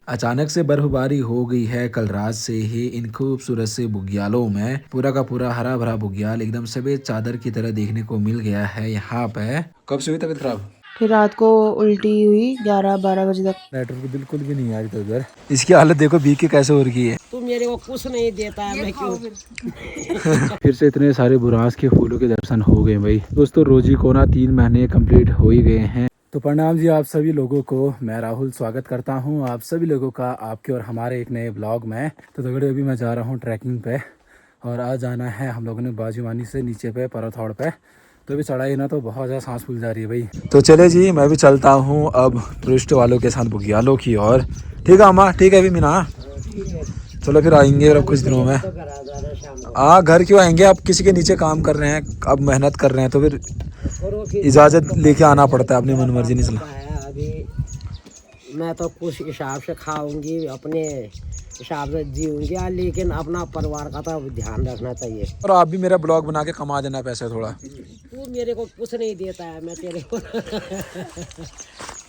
अचानक से बर्फबारी हो गई है कल रात से ही इन खूबसूरत से बुग्यालों में। पूरा का पूरा हरा भरा बुग्याल एकदम सफेद चादर की तरह देखने को मिल गया है यहाँ पे। कब से हुई तबीयत खराब? फिर रात को उल्टी हुई 11-12 बजे तक। नेटवर्क बिल्कुल भी नहीं आ रही था उधर। इसकी हालत देखो बीक के कैसे हो रही है। तू मेरे को कुछ नहीं देता है, मैं क्यों? फिर से इतने सारे बुरांस के फूलों के दर्शन हो गए भाई। दोस्तों रोजी को ना 3 महीने कंप्लीट हो ही गए हैं। तो प्रणाम जी आप सभी लोगों को, मैं राहुल स्वागत करता हूं आप सभी लोगों का आपके और हमारे एक नए ब्लॉग में। तो दगड़े अभी मैं जा रहा हूं ट्रैकिंग पे और आज जाना है हम लोगों ने बाजूवानी से नीचे पे परथौड़ पे। तो अभी चढ़ाई ना तो बहुत ज़्यादा सांस फूल जा रही है भाई। तो चले जी मैं भी चलता हूँ अब टूरिस्ट वालों के साथ बुग्यालों की और। ठीक है अम्मा, ठीक है अभी मीना, चलो फिर आएंगे अब कुछ दिनों में। घर क्यों आएंगे, आप किसी के नीचे काम कर रहे हैं, अब मेहनत कर रहे हैं तो फिर इजाज़त लेके आना पड़ता है, अपनी मन मर्जी नहीं चला। अभी मैं तो कुछ हिसाब से खाऊंगी, अपने हिसाब से जीऊंगी, लेकिन अपना परिवार का तो ध्यान रखना चाहिए। और आप भी मेरा ब्लॉग बना के कमा देना पैसे थोड़ा। तू मेरे को कुछ नहीं देता है, मैं तेरे को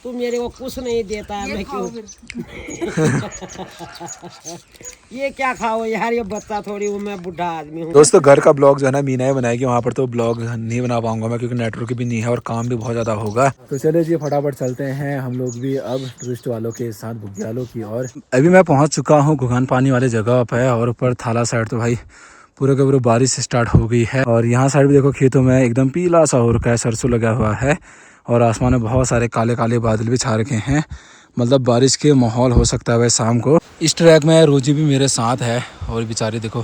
तू मेरे को कुछ नहीं देता है, मैं क्यों? ये क्या खाओ यार, ये बच्चा थोड़ी हूँ, मैं बुढ़ा आदमी हूँ। दोस्तों घर का ब्लॉग जो है ना मीना ही बनाएगी, वहाँ पर तो ब्लॉग नहीं बना पाऊंगा मैं क्योंकि नेटवर्क भी नहीं है और काम भी बहुत ज़्यादा होगा। तो चले जी फटाफट चलते हैं हम लोग भी अब टूरिस्ट वालों के साथ बुग्यालों की और। अभी मैं पहुँच चुका हूँ घुघान पानी वाले जगह पे और ऊपर थाला साइड तो भाई पूरे के पूरे बारिश स्टार्ट हो गई है। और यहाँ साइड भी देखो खेतों में एकदम पीला सा हो रखा है, सरसों लगा हुआ है और आसमान में बहुत सारे काले काले बादल भी छा रखे हैं। मतलब बारिश के माहौल हो सकता है वह शाम को। इस ट्रैक में रोजी भी मेरे साथ है और बेचारी देखो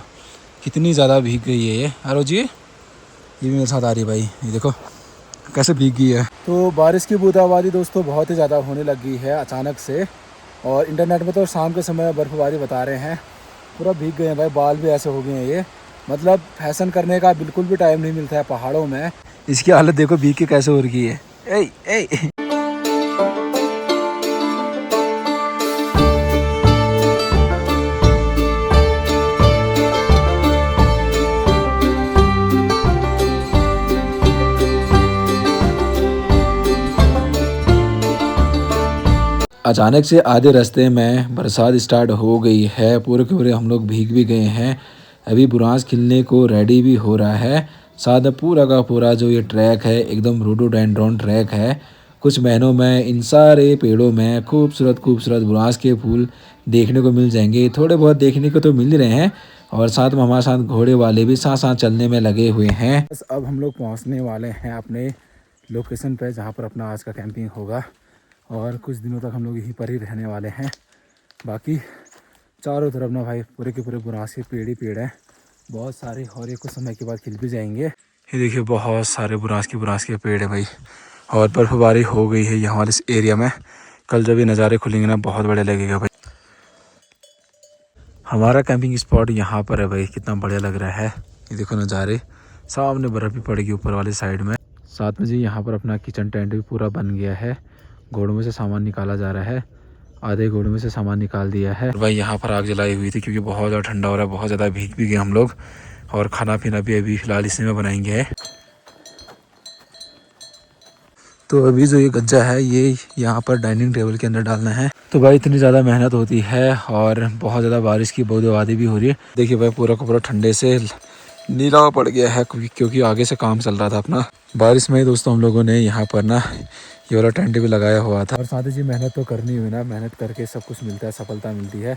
कितनी ज़्यादा भीग गई है ये। रोजी ये भी मेरे साथ आ रही है भाई, ये देखो कैसे भीग गई है। तो बारिश की बूंदाबांदी दोस्तों बहुत ही ज़्यादा होने लगी है अचानक से। और इंटरनेट में तो शाम के समय बर्फबारी बता रहे हैं, पूरा भीग गए हैं भाई, बाल भी ऐसे हो गए हैं ये। मतलब फैशन करने का बिल्कुल भी टाइम नहीं मिलता है पहाड़ों में। इसकी हालत देखो भीग के कैसे हो रही है। ए, ए। अचानक से आधे रास्ते में बरसात स्टार्ट हो गई है, पूरे के पूरे हम लोग भीग भी गए हैं। अभी बुरांस खिलने को रेडी भी हो रहा है। साथ में पूरा का पूरा जो ये ट्रैक है एकदम रोडोडेंड्रॉन ट्रैक है। कुछ महीनों में इन सारे पेड़ों में खूबसूरत खूबसूरत बुरांस के फूल देखने को मिल जाएंगे। थोड़े बहुत देखने को तो मिल ही रहे हैं और साथ में हमारे साथ घोड़े वाले भी साथ साथ चलने में लगे हुए हैं। बस अब हम लोग पहुँचने वाले हैं अपने लोकेशन पर जहाँ पर अपना आज का कैंपिंग होगा और कुछ दिनों तक हम लोग यहीं पर ही रहने वाले हैं। बाकी चारों तरफ ना भाई पूरे के पूरे बुरांस के पेड़ ही पेड़ हैं बहुत सारे और ये कुछ समय के बाद खिल भी जाएंगे। ये देखिए बहुत सारे बुरांस के पेड़ हैं भाई और बर्फबारी हो गई है यहाँ वाले इस एरिया में। कल जब ये नज़ारे खुलेंगे ना बहुत बढ़िया लगेगा भाई। हमारा कैंपिंग स्पॉट यहाँ पर है भाई, कितना बढ़िया लग रहा है। ये देखो नज़ारे, सामने बर्फ़ भी पड़ेगी ऊपर वाली साइड में। साथ में जी यहाँ पर अपना किचन टेंट भी पूरा बन गया है। घोड़ों में से सामान निकाला जा रहा है, आधे घोड़ों में से सामान निकाल दिया है। भाई यहाँ पर आग जलाई हुई थी क्योंकि बहुत ज़्यादा ठंडा हो रहा है, बहुत ज़्यादा भीग भी गए हम लोग और खाना पीना भी अभी फ़िलहाल इसी में बनाएंगे। तो अभी जो ये गज्जा है ये यहाँ पर डाइनिंग टेबल के अंदर डालना है। तो भाई इतनी ज़्यादा मेहनत होती है और बहुत ज़्यादा बारिश की बूंदाबांदी भी हो रही है। देखिए भाई पूरा का पूरा ठंडे से नीला पड़ गया है क्योंकि आगे से काम चल रहा था अपना। बारिश में दोस्तों हम लोगों ने यहाँ पर ना ये वाला टेंट भी लगाया हुआ था। और साथ ही जी मेहनत तो करनी हुई ना, मेहनत करके सब कुछ मिलता है, सफलता मिलती है।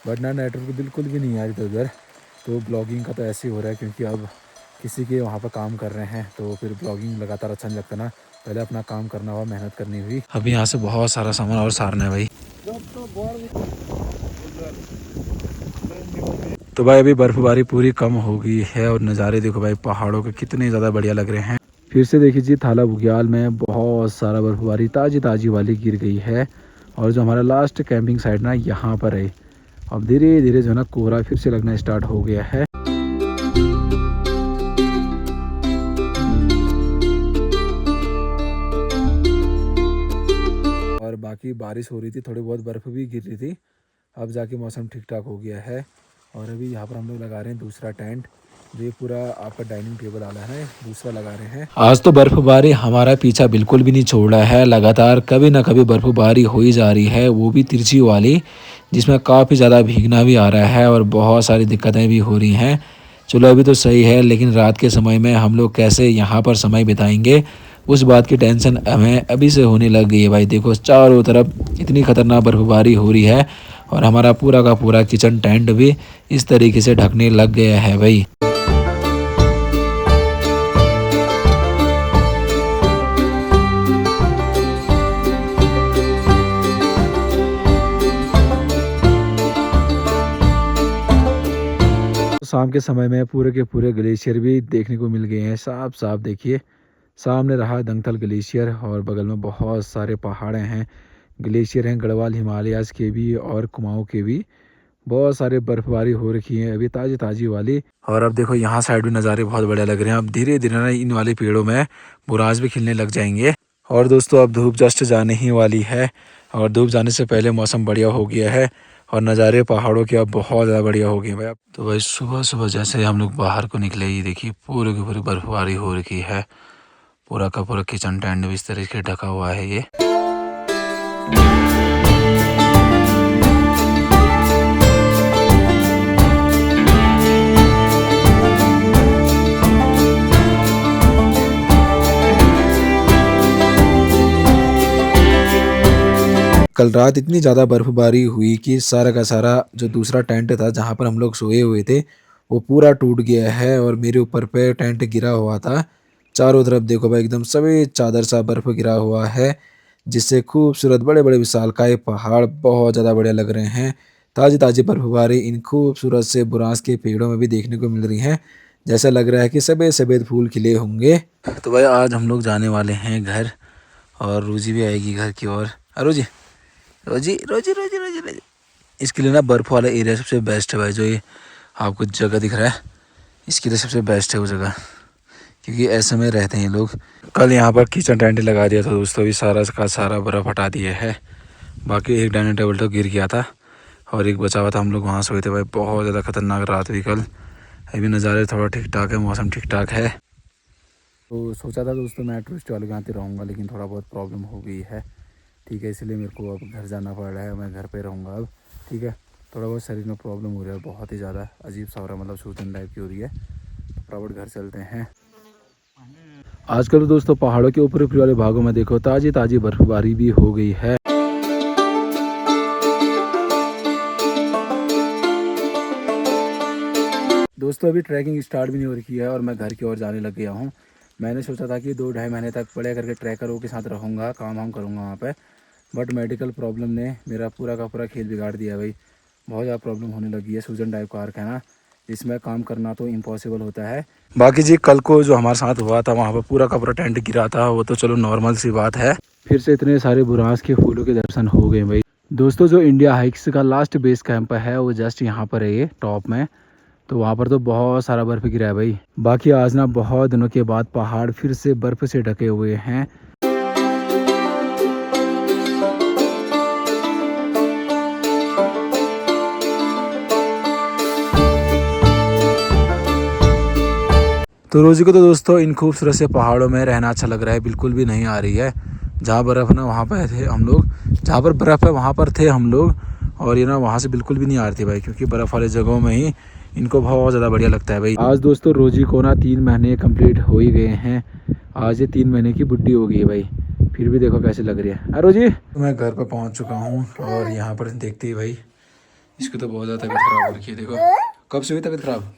बट ना नेटवर्क बिल्कुल भी नहीं आ रही था उधर। तो ब्लॉगिंग का तो ऐसे ही हो रहा है क्योंकि अब किसी के वहाँ पर काम कर रहे हैं तो फिर ब्लॉगिंग लगातार अच्छा नहीं लगता ना। पहले अपना काम करना हुआ, मेहनत करनी हुई। अभी यहाँ से बहुत सारा सामान और सारना है भाई। तो भाई अभी बर्फबारी पूरी कम हो गई है और नज़ारे देखो भाई पहाड़ों के कितने ज़्यादा बढ़िया लग रहे हैं। फिर से देखिए जी थाला बुग्याल में बहुत सारा बर्फबारी ताज़ी ताज़ी वाली गिर गई है। और जो हमारा लास्ट कैंपिंग साइट ना यहाँ पर है, अब धीरे धीरे जो है ना कोहरा फिर से लगना स्टार्ट हो गया है। और बाकी बारिश हो रही थी, थोड़ी बहुत बर्फ़ भी गिर रही थी। अब जाके मौसम ठीक ठाक हो गया है और अभी यहाँ पर हम लोग लगा रहे हैं दूसरा टेंट। ये पूरा आपका डाइनिंग टेबल वाला है, दूसरा लगा रहे हैं। आज तो बर्फबारी हमारा पीछा बिल्कुल भी नहीं छोड़ रहा है, लगातार कभी ना कभी बर्फबारी हो ही जा रही है, वो भी तिरछी वाली। जिसमें काफ़ी ज़्यादा भीगना भी आ रहा है और बहुत सारी दिक्कतें भी हो रही हैं। चलो अभी तो सही है, लेकिन रात के समय में हम लोग कैसे यहाँ पर समय बिताएंगे, उस बात की टेंशन हमें अभी से होने लग गई है भाई। देखो चारों तरफ इतनी खतरनाक बर्फबारी हो रही है और हमारा पूरा का पूरा किचन टेंट भी इस तरीके से ढकने लग गया है भाई। शाम के समय में पूरे के पूरे ग्लेशियर भी देखने को मिल गए हैं साफ साफ। देखिए सामने रहा दंगथल ग्लेशियर और बगल में बहुत सारे पहाड़े हैं, ग्लेशियर हैं, गढ़वाल हिमालयाज़ के भी और कुमाऊं के भी। बहुत सारे बर्फबारी हो रखी है अभी ताज़ी ताज़ी वाली। और अब देखो यहाँ साइड भी नज़ारे बहुत बढ़िया लग रहे हैं। अब धीरे धीरे ना इन वाले पेड़ों में बुरांस भी खिलने लग जाएंगे। और दोस्तों अब धूप जस्ट जाने ही वाली है और धूप जाने से पहले मौसम बढ़िया हो गया है और नज़ारे पहाड़ों के अब बहुत ज़्यादा बढ़िया हो गए भाई। तो भाई सुबह सुबह जैसे हम लोग बाहर को निकले, ये देखिए पूरे की पूरी बर्फबारी हो रखी है। पूरा का पूरा किचन टेंट भी इस तरीके से ढका हुआ है ये। कल रात इतनी ज़्यादा बर्फबारी हुई कि सारा का सारा जो दूसरा टेंट था जहाँ पर हम लोग सोए हुए थे वो पूरा टूट गया है और मेरे ऊपर पे टेंट गिरा हुआ था। चारों तरफ देखो भाई एकदम सभी चादर सा बर्फ गिरा हुआ है, जिससे खूबसूरत बड़े बड़े विशालकाय पहाड़ बहुत ज़्यादा बढ़िया लग रहे हैं। ताज़ी ताज़ी बर्फबारी इन खूबसूरत से बुरांस के पेड़ों में भी देखने को मिल रही है। जैसा लग रहा है कि सफ़ेद सफ़ेद फूल खिले होंगे। तो भाई आज हम लोग जाने वाले हैं घर और रोजी भी आएगी घर की ओर। रोजी रोजी रोजी रोजी रोजी रोजी इसके लिए ना बर्फ़ वाला एरिया सबसे बेस्ट है भाई। जो ये आपको जगह दिख रहा है इसके लिए सबसे बेस्ट है वो जगह, क्योंकि ऐसे में रहते हैं लोग। कल यहाँ पर किचन टेंट लगा दिया था दोस्तों, अभी सारा का सारा बर्फ़ हटा दिया है। बाकी एक डाइनिंग टेबल तो गिर गया था और एक बचा हुआ था, हम लोग वहाँ सोए थे भाई। बहुत ज़्यादा खतरनाक रात हुई कल। अभी नज़ारे थोड़ा ठीक ठाक है, मौसम ठीक ठाक है। तो सोचा था दोस्तों मैं टूरिस्ट वाले के यहाँ रहूँगा, लेकिन थोड़ा बहुत प्रॉब्लम हो गई है, ठीक है, इसलिए मेरे को अब घर जाना पड़ रहा है। मैं घर पे रहूँगा अब, ठीक है। थोड़ा बहुत शरीर में प्रॉब्लम हो रहा है, बहुत ही ज़्यादा अजीब सा हो रहा है, मतलब सूजन टाइप की हो रही है। तो फटाफट घर चलते हैं। आजकल तो दोस्तों पहाड़ों के ऊपर ऊपरी वाले भागों में देखो ताज़ी ताज़ी बर्फबारी भी हो गई है। दोस्तों अभी ट्रैकिंग स्टार्ट भी नहीं हो रखी है और मैं घर की ओर जाने लग गया हूँ। मैंने सोचा था कि 2-2.5 महीने तक बढ़िया करके ट्रैकरों के साथ रहूँगा, काम वाम करूँगा वहाँ पे, बट मेडिकल प्रॉब्लम ने मेरा पूरा का पूरा खेल बिगाड़ दिया भाई। बहुत ज़्यादा प्रॉब्लम होने लगी है, सूजन टाइप का आर्क है ना, इसमें काम करना तो इम्पॉसिबल होता है। बाकी जी कल को जो हमारे साथ हुआ था वहाँ पर पूरा का पूरा टेंट गिरा था, वो तो चलो नॉर्मल सी बात है। फिर से इतने सारे बुरांस के फूलों के दर्शन हो गए भाई। दोस्तों जो इंडिया हाइक्स का लास्ट बेस कैंप है वो जस्ट यहाँ पर है, ये टॉप में। तो वहाँ पर तो बहुत सारा बर्फ़ गिरा है भाई। बाकी आज ना बहुत दिनों के बाद पहाड़ फिर से बर्फ़ से ढके हुए हैं। तो रोजी को तो दोस्तों इन खूबसूरत से पहाड़ों में रहना अच्छा लग रहा है, बिल्कुल भी नहीं आ रही है। जहाँ बर्फ़ ना वहाँ पर थे हम लोग, जहाँ पर बर्फ़ है वहाँ पर थे हम लोग, और ये ना वहाँ से बिल्कुल भी नहीं आ रही थी भाई, क्योंकि बर्फ़ वाले जगहों में ही इनको बहुत ज़्यादा बढ़िया लगता है भाई। आज दोस्तों रोजी को ना 3 महीने कंप्लीट हो ही गए हैं। आज ये 3 महीने की बुड्ढी हो गई है भाई, फिर भी देखो कैसे लग रही है। रोजी तो मैं घर पर पहुँच चुका हूँ और यहाँ पर देखते ही भाई इसको तो बहुत ज़्यादा तबीयत ख़राब हो रखी है। देखो कब से हुई तबीयत ख़राब?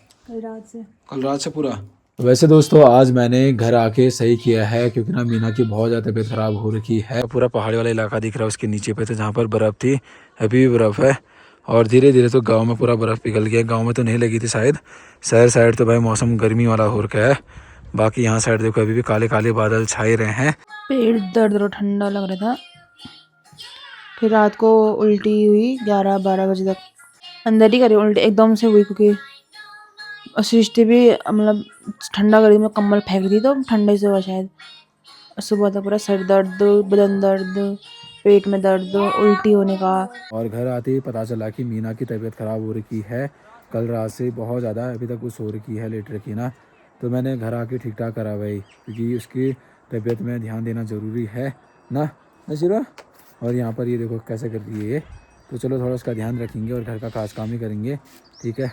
कल रात से पूरा। वैसे दोस्तों आज मैंने घर आके सही किया है, क्योंकि ना मीना की बहुत ज़्यादा तबीयत ख़राब हो रखी है। पूरा पहाड़ी वाला इलाका दिख रहा है उसके नीचे पे, तो जहाँ पर बर्फ़ थी अभी भी बर्फ़ है और धीरे धीरे तो गांव में पूरा बर्फ़ पिघल गया। गांव में तो नहीं लगी थी शायद, शहर साइड तो भाई मौसम गर्मी वाला हो रखा है। बाकी यहाँ साइड देखो अभी भी काले काले बादल छाए रहे हैं। पेट दर्द और ठंडा लग रहा था। फिर रात को उल्टी हुई 11-12 बजे तक, अंदर ही करी उल्टी एकदम से हुई, क्योंकि सृष्टि भी मतलब ठंडा करी, मैं कम्बल फेंक दी तो ठंडे से हुआ शायद। सुबह तक पूरा सर दर्द, बदन दर्द, पेट में दर्द, उल्टी होने का। और घर आते ही पता चला कि मीना की तबीयत ख़राब हो रखी है कल रात से बहुत ज़्यादा, अभी तक वो सो रखी है, लेट रखी ना। तो मैंने घर आके ठीक ठाक करा भाई, क्योंकि उसकी तबीयत में ध्यान देना ज़रूरी है ना नशीरा। और यहाँ पर ये देखो कैसे कर रही है ये, तो चलो थोड़ा उसका ध्यान रखेंगे और घर का खास काम ही करेंगे, ठीक है।